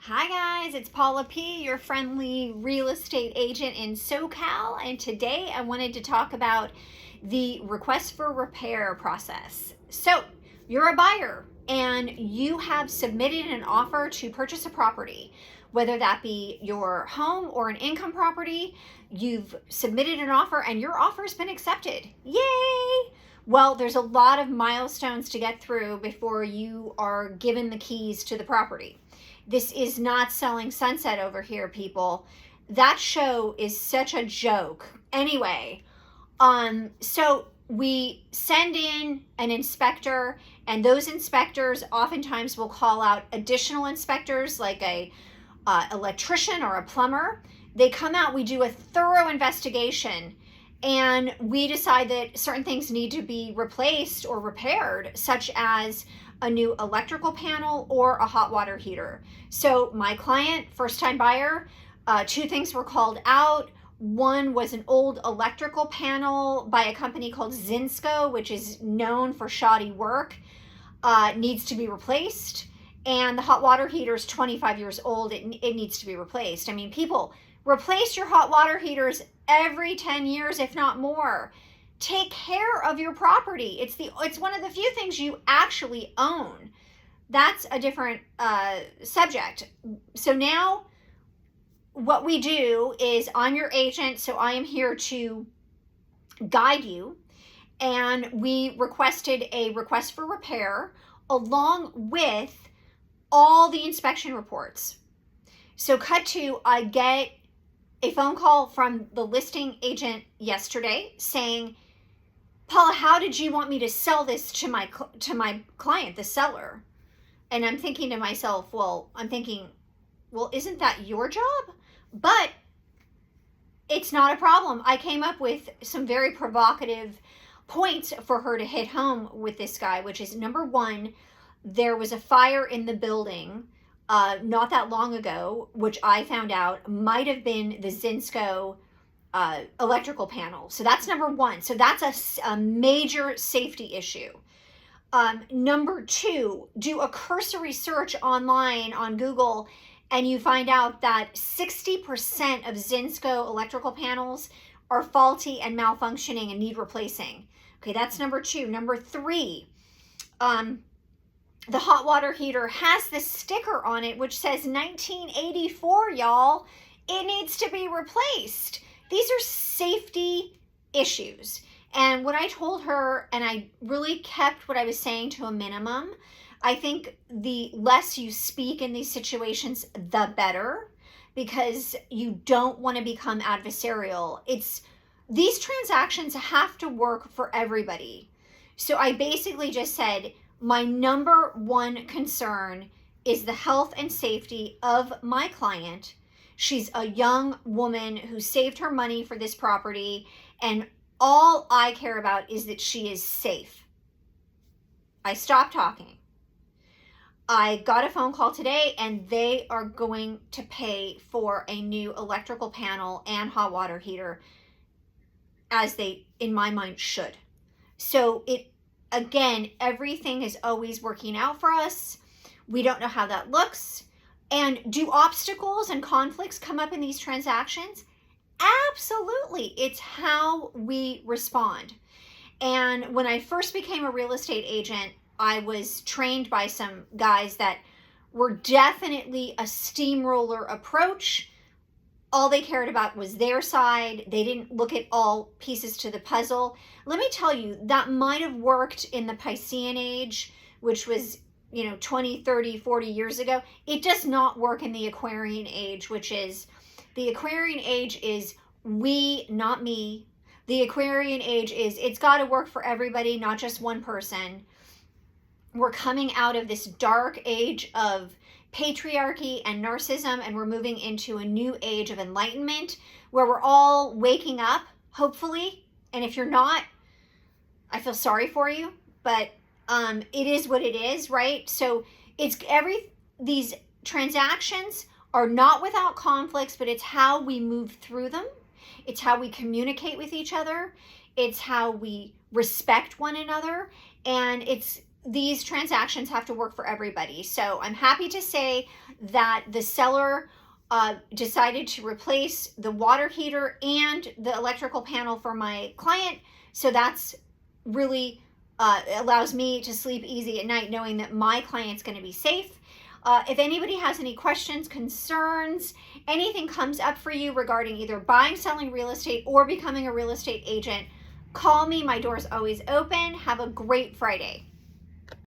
Hi guys, it's Paula P., your friendly real estate agent in SoCal, and today I wanted to talk about the request for repair process. So, you're a buyer and you have submitted an offer to purchase a property, whether that be your home or an income property. You've submitted an offer and your offer's been accepted. Yay! Well, there's a lot of milestones to get through before you are given the keys to the property. This is not Selling Sunset over here, people. That show is such a joke. Anyway, so we send in an inspector, and those inspectors oftentimes will call out additional inspectors like a electrician or a plumber. They come out, we do a thorough investigation, and we decide that certain things need to be replaced or repaired, such as a new electrical panel or a hot water heater. So my client, first time buyer, two things were called out. One was an old electrical panel by a company called Zinsco, which is known for shoddy work, needs to be replaced. And the hot water heater is 25 years old. It needs to be replaced. I mean, people, replace your hot water heaters every 10 years, if not more. Take care of your property. It's one of the few things you actually own. That's a different subject. So now what we do is, I'm your agent, so I am here to guide you. And we requested a request for repair along with all the inspection reports. So cut to, I get a phone call from the listing agent yesterday saying, Paula, how did you want me to sell this to my client, the seller? And I'm thinking to myself, well, isn't that your job? But it's not a problem. I came up with some very provocative points for her to hit home with this guy, which is, number one, there was a fire in the building not that long ago, which I found out might have been the Zinsco electrical panel. So that's number one. So that's a major safety issue. Number two, do a cursory search online on Google, and you find out that 60% of Zinsco electrical panels are faulty and malfunctioning and need replacing. Okay, that's number two. Number three, the hot water heater has this sticker on it which says 1984, y'all. It needs to be replaced. These are safety issues. And what I told her, and I really kept what I was saying to a minimum, I think the less you speak in these situations, the better, because you don't want to become adversarial. These transactions have to work for everybody. So I basically just said, my number one concern is the health and safety of my client. She's a young woman who saved her money for this property, and all I care about is that she is safe. I stopped talking. I got a phone call today, and they are going to pay for a new electrical panel and hot water heater, as they, in my mind, should. So again, everything is always working out for us. We don't know how that looks. And do obstacles and conflicts come up in these transactions? Absolutely. It's how we respond. And when I first became a real estate agent, I was trained by some guys that were definitely a steamroller approach. All they cared about was their side. They didn't look at all pieces to the puzzle. Let me tell you, that might have worked in the Piscean age, which was 20, 30, 40 years ago. It does not work in the Aquarian age, which is, the Aquarian age is we, not me. The Aquarian age is, it's got to work for everybody, not just one person. We're coming out of this dark age of patriarchy and narcissism, and we're moving into a new age of enlightenment where we're all waking up, hopefully. And if you're not, I feel sorry for you, but it is what it is, right? So these transactions are not without conflicts, but it's how we move through them. It's how we communicate with each other. It's how we respect one another. And it's these transactions have to work for everybody. So I'm happy to say that the seller decided to replace the water heater and the electrical panel for my client. So that's really allows me to sleep easy at night knowing that my client's going to be safe. If anybody has any questions, concerns, anything comes up for you regarding either buying, selling real estate, or becoming a real estate agent, call me. My door's always open. Have a great Friday.